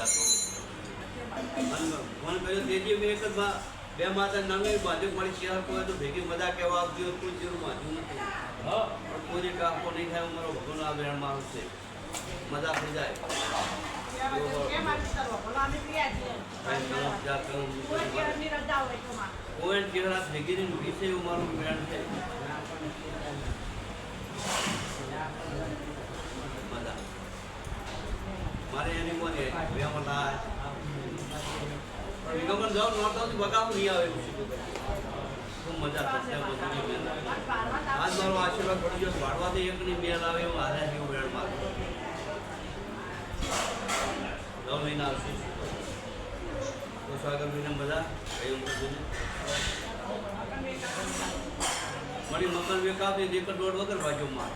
મજા તો મને કહ્યું તેજી મેં એક જ બે માતા નાની બાજુ મારી શેર કોઈ તો ભેગી મજા કહેવા આવતી હોય કોઈ જેવું વાંચ્યું નથી હા પણ કોઈ કાપો નહીં થાય મારો ભગવાન આ બેન મારું છે મજા થઈ જાય કોઈ ચહેરા ભેગી વિશે એવું મારું બેન છે મજા મારે એની કોને બેમાં થાય વિગમન જાઓ નોરતા બગાવું નહીં આવે ખૂબ મજા થશે આજ મારો આશીર્વાદ પડી ગયો વાળવાથી એકની મેલ આવે એવું હારે જેવું વેળ મારું 9 મહિના આવશે તો સ્વાગત મહિના બધા કહ્યું મારી મકાન વેકાવતી એક દોઢ વગર બાજુ માર